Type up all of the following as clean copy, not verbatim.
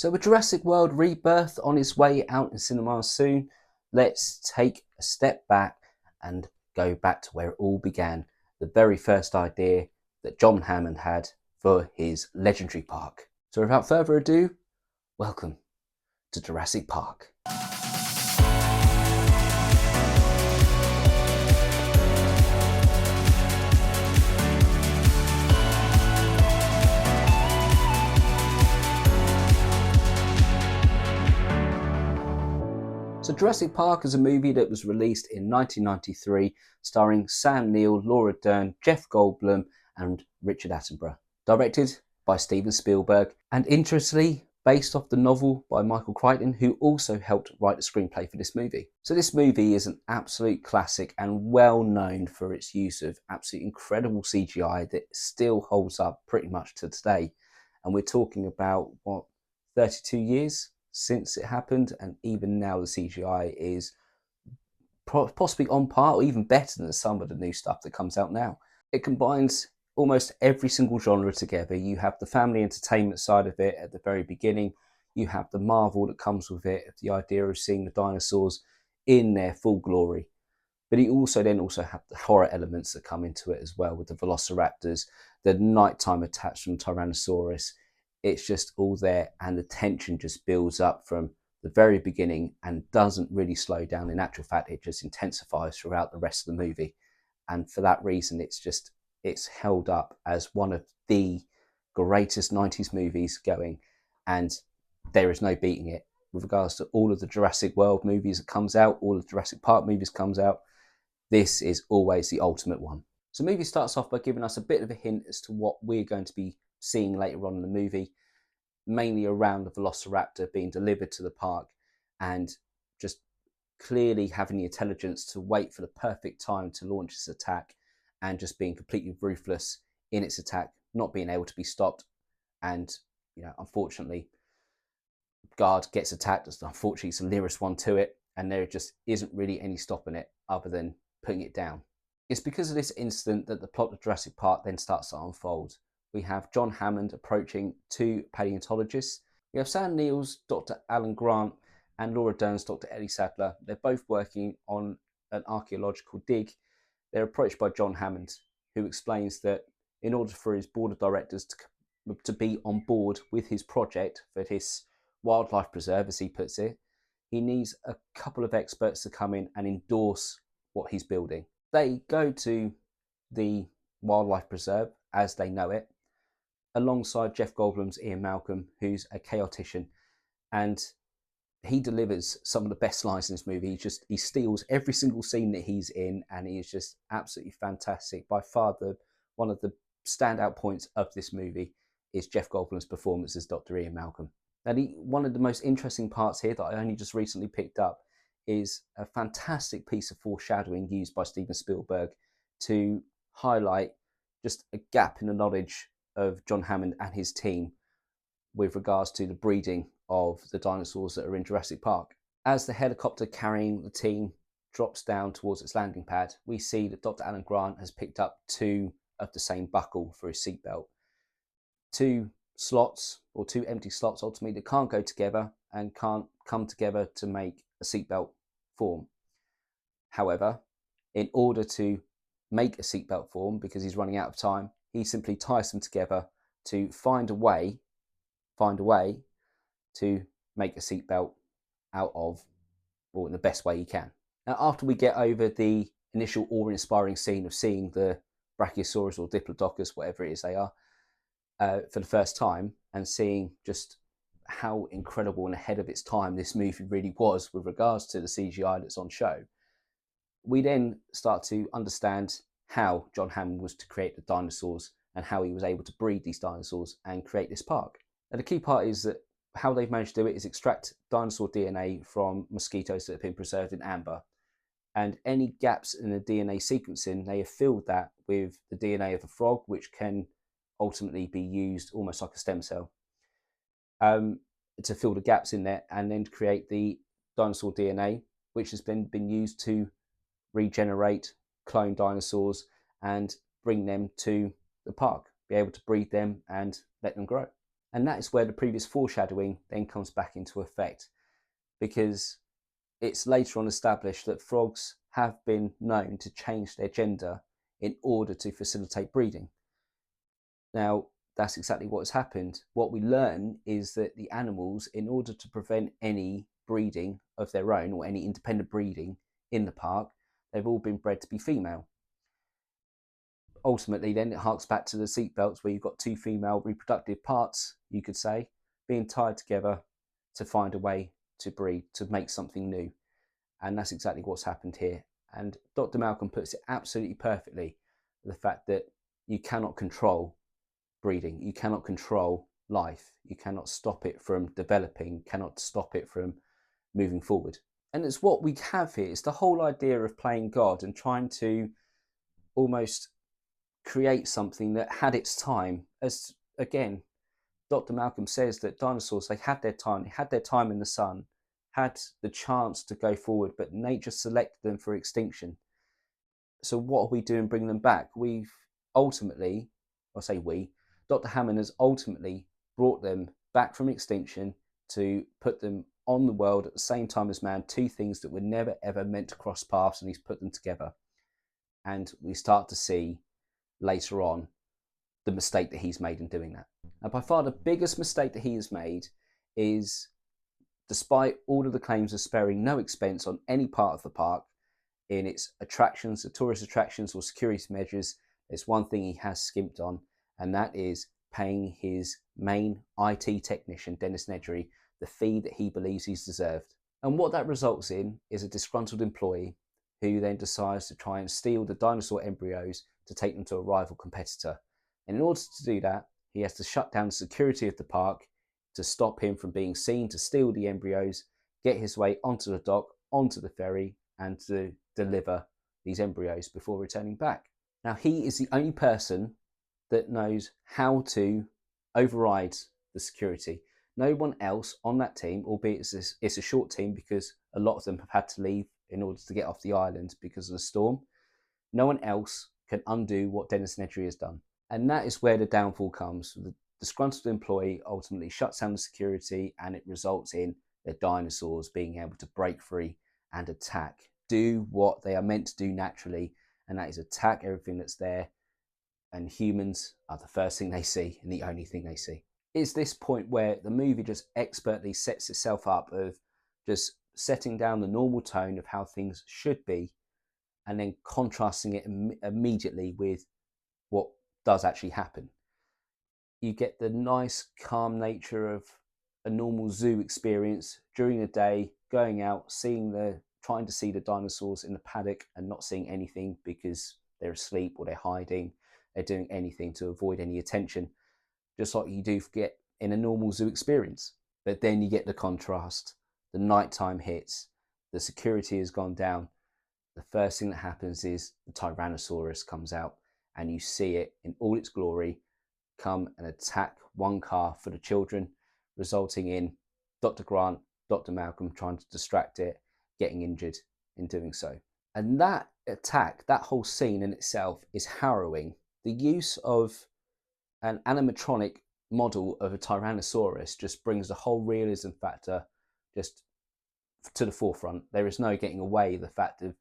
So with Jurassic World Rebirth on its way out in cinemas soon, let's take a step back and go back to where it all began. The very first idea that John Hammond had for his legendary park. So without further ado, welcome to Jurassic Park. So Jurassic Park is a movie that was released in 1993, starring Sam Neill, Laura Dern, Jeff Goldblum and Richard Attenborough. Directed by Steven Spielberg and interestingly based off the novel by Michael Crichton, who also helped write the screenplay for this movie. So this movie is an absolute classic and well known for its use of absolutely incredible CGI that still holds up pretty much to today. And we're talking about, 32 years since it happened, and even now the CGI is possibly on par or even better than some of the new stuff that comes out now. It combines almost every single genre together. You have the family entertainment side of it at the very beginning. You have the marvel that comes with it, the idea of seeing the dinosaurs in their full glory. But you also have the horror elements that come into it as well, with the velociraptors, the nighttime attacks from Tyrannosaurus. It's just all there, and the tension just builds up from the very beginning and doesn't really slow down. In actual fact, it just intensifies throughout the rest of the movie. And for that reason, it's held up as one of the greatest 90s movies going, and there is no beating it. With regards to all of the Jurassic World movies that comes out, all of the Jurassic Park movies comes out, this is always the ultimate one. So the movie starts off by giving us a bit of a hint as to what we're going to be seeing later on in the movie, mainly around the velociraptor being delivered to the park and just clearly having the intelligence to wait for the perfect time to launch its attack, and just being completely ruthless in its attack, not being able to be stopped. And unfortunately, Guard gets attacked. Unfortunately, it's the nearest one to it, and there just isn't really any stopping it other than putting it down. It's because of this incident that the plot of Jurassic Park then starts to unfold. We have John Hammond approaching two paleontologists. We have Sam Neill's Dr. Alan Grant and Laura Dern's Dr. Ellie Sadler. They're both working on an archaeological dig. They're approached by John Hammond, who explains that in order for his board of directors to be on board with his project for this wildlife preserve, as he puts it, he needs a couple of experts to come in and endorse what he's building. They go to the wildlife preserve as they know it, alongside Jeff Goldblum's Ian Malcolm, who's a chaotician, and he delivers some of the best lines in this movie. He steals every single scene that he's in, and he is just absolutely fantastic. By far, one of the standout points of this movie is Jeff Goldblum's performance as Dr. Ian Malcolm. Now, one of the most interesting parts here that I only just recently picked up is a fantastic piece of foreshadowing used by Steven Spielberg to highlight just a gap in the knowledge of John Hammond and his team with regards to the breeding of the dinosaurs that are in Jurassic Park. As the helicopter carrying the team drops down towards its landing pad, we see that Dr. Alan Grant has picked up two of the same buckle for his seatbelt. Two slots, or two empty slots ultimately, that can't go together and can't come together to make a seatbelt form. However, in order to make a seatbelt form, because he's running out of time, he simply ties them together to find a way to make a seatbelt out of, or in the best way he can. Now, after we get over the initial awe-inspiring scene of seeing the Brachiosaurus or Diplodocus, whatever it is they are, for the first time, and seeing just how incredible and ahead of its time this movie really was with regards to the CGI that's on show, we then start to understand how John Hammond was to create the dinosaurs and how he was able to breed these dinosaurs and create this park. Now, the key part is that how they've managed to do it is extract dinosaur DNA from mosquitoes that have been preserved in amber. And any gaps in the DNA sequencing, they have filled that with the DNA of a frog, which can ultimately be used almost like a stem cell to fill the gaps in there, and then to create the dinosaur DNA, which has been used to regenerate clone dinosaurs and bring them to the park, be able to breed them and let them grow. And that is where the previous foreshadowing then comes back into effect, because it's later on established that frogs have been known to change their gender in order to facilitate breeding. Now, that's exactly what has happened. What we learn is that the animals, in order to prevent any breeding of their own or any independent breeding in the park, they've all been bred to be female. Ultimately, then it harks back to the seatbelts, where you've got two female reproductive parts, you could say, being tied together to find a way to breed, to make something new. And that's exactly what's happened here. And Dr. Malcolm puts it absolutely perfectly, the fact that you cannot control breeding, you cannot control life, you cannot stop it from developing, cannot stop it from moving forward. And it's what we have here. It's the whole idea of playing God and trying to almost create something that had its time. As again, Dr. Malcolm says that dinosaurs, they had their time in the sun, had the chance to go forward, but nature selected them for extinction. So what are we doing bringing them back? We've ultimately, Dr. Hammond has ultimately brought them back from extinction to put them on the world at the same time as man, two things that were never ever meant to cross paths, and he's put them together. And we start to see later on the mistake that he's made in doing that. And by far the biggest mistake that he has made is, despite all of the claims of sparing no expense on any part of the park, in its attractions, the tourist attractions or security measures, there's one thing he has skimped on, and that is paying his main IT technician, Dennis Nedry, the fee that he believes he's deserved. And what that results in is a disgruntled employee who then decides to try and steal the dinosaur embryos to take them to a rival competitor. And in order to do that, he has to shut down the security of the park to stop him from being seen to steal the embryos, get his way onto the dock, onto the ferry, and to deliver these embryos before returning back. Now, he is the only person that knows how to override the security. No one else on that team, albeit it's a short team because a lot of them have had to leave in order to get off the island because of the storm, no one else can undo what Dennis Nedry has done. And that is where the downfall comes. The disgruntled employee ultimately shuts down the security, and it results in the dinosaurs being able to break free and attack, do what they are meant to do naturally, and that is attack everything that's there. And humans are the first thing they see and the only thing they see. It's this point where the movie just expertly sets itself up of just setting down the normal tone of how things should be, and then contrasting it immediately with what does actually happen. You get the nice, calm nature of a normal zoo experience during the day, going out, trying to see the dinosaurs in the paddock and not seeing anything because they're asleep or they're hiding. They're doing anything to avoid any attention, just like you do get in a normal zoo experience. But then you get the contrast. The nighttime hits, the security has gone down. The first thing that happens is the Tyrannosaurus comes out, and you see it in all its glory come and attack one car for the children, resulting in Dr. Grant, Dr. Malcolm trying to distract it, getting injured in doing so. And that attack, that whole scene in itself is harrowing. The use of an animatronic model of a Tyrannosaurus just brings the whole realism factor just to the forefront. There is no getting away the fact of,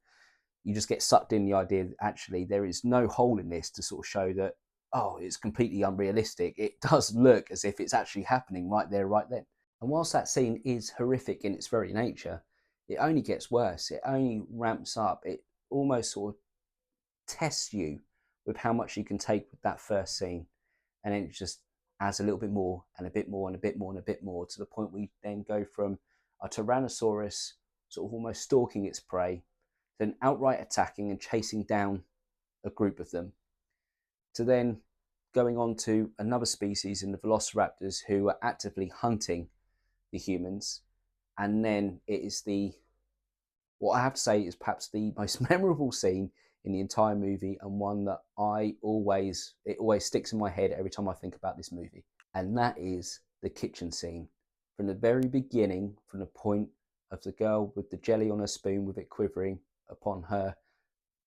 you just get sucked in the idea that actually there is no hole in this to sort of show that, oh, it's completely unrealistic. It does look as if it's actually happening right there, right then. And whilst that scene is horrific in its very nature, it only gets worse. It only ramps up. It almost sort of tests you with how much you can take with that first scene. And then it just adds a little bit more and a bit more and a bit more and a bit more, to the point we then go from a Tyrannosaurus sort of almost stalking its prey, then outright attacking and chasing down a group of them, to then going on to another species in the velociraptors who are actively hunting the humans. And then it is what I have to say is perhaps the most memorable scene in the entire movie, and one that it always sticks in my head every time I think about this movie. And that is the kitchen scene. From the very beginning, from the point of the girl with the jelly on her spoon with it quivering upon her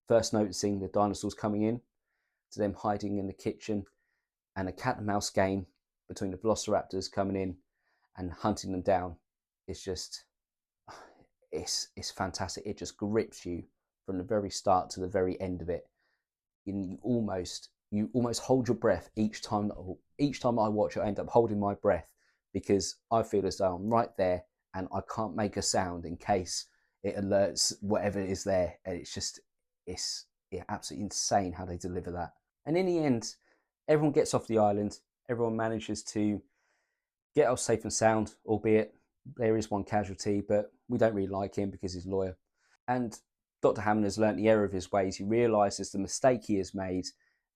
first noticing the dinosaurs coming in, to them hiding in the kitchen, and a cat and mouse game between the velociraptors coming in and hunting them down. It's just, it's fantastic. It just grips you from the very start to the very end of it. You almost hold your breath each time. Each time I watch it, I end up holding my breath because I feel as though I'm right there and I can't make a sound in case it alerts whatever is there. And it's absolutely insane how they deliver that. And in the end, everyone gets off the island. Everyone manages to get out safe and sound, albeit there is one casualty, but we don't really like him because he's a lawyer. And Dr. Hammond has learnt the error of his ways. He realises the mistake he has made.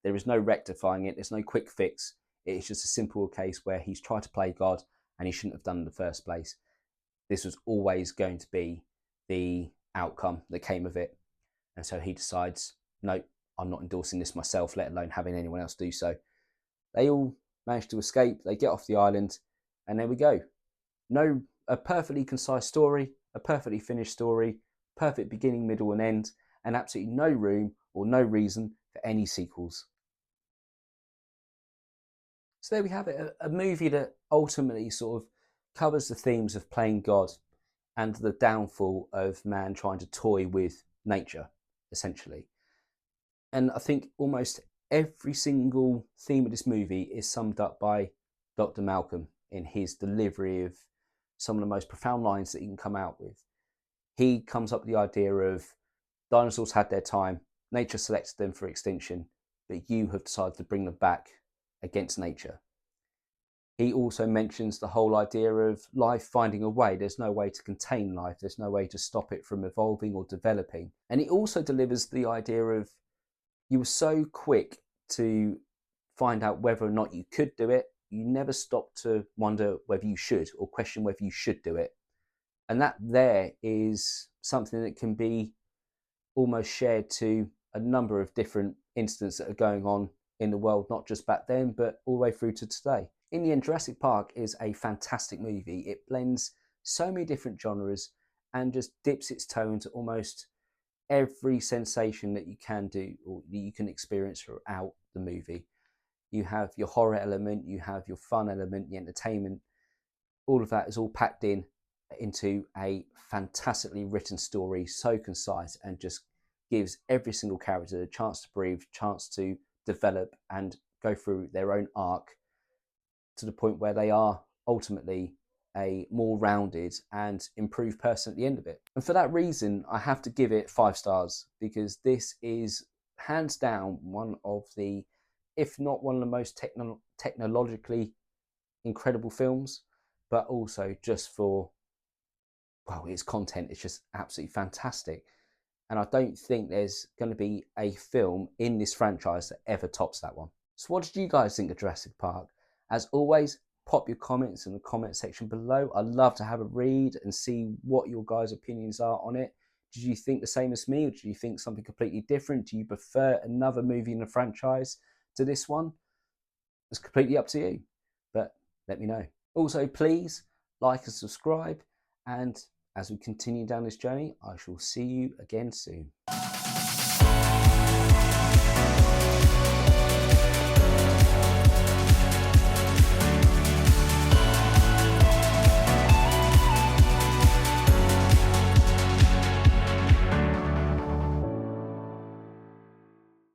There is no rectifying it. There's no quick fix. It's just a simple case where he's tried to play God and he shouldn't have done in the first place. This was always going to be the outcome that came of it. And so he decides, no, I'm not endorsing this myself, let alone having anyone else do so. They all manage to escape. They get off the island, and there we go. A perfectly concise story, a perfectly finished story, perfect beginning, middle, and end, and absolutely no room or no reason for any sequels. So there we have it, a movie that ultimately sort of covers the themes of playing God and the downfall of man trying to toy with nature, essentially. And I think almost every single theme of this movie is summed up by Dr. Malcolm in his delivery of some of the most profound lines that he can come out with. He comes up with the idea of dinosaurs had their time, nature selected them for extinction, but you have decided to bring them back against nature. He also mentions the whole idea of life finding a way. There's no way to contain life. There's no way to stop it from evolving or developing. And he also delivers the idea of you were so quick to find out whether or not you could do it, you never stopped to wonder whether you should or question whether you should do it. And that there is something that can be almost shared to a number of different incidents that are going on in the world, not just back then, but all the way through to today. In the end, Jurassic Park is a fantastic movie. It blends so many different genres and just dips its toe into almost every sensation that you can do or that you can experience throughout the movie. You have your horror element, you have your fun element, the entertainment. All of that is all packed into a fantastically written story, so concise, and just gives every single character a chance to breathe, chance to develop and go through their own arc to the point where they are ultimately a more rounded and improved person at the end of it. And for that reason, I have to give it 5 stars because this is hands down one of the, if not one of the most technologically incredible films, but also just for, well, its content is just absolutely fantastic. And I don't think there's going to be a film in this franchise that ever tops that one. So what did you guys think of Jurassic Park? As always, pop your comments in the comment section below. I'd love to have a read and see what your guys' opinions are on it. Did you think the same as me, or do you think something completely different? Do you prefer another movie in the franchise to this one? It's completely up to you, but let me know. Also, please like and subscribe, and as we continue down this journey, I shall see you again soon.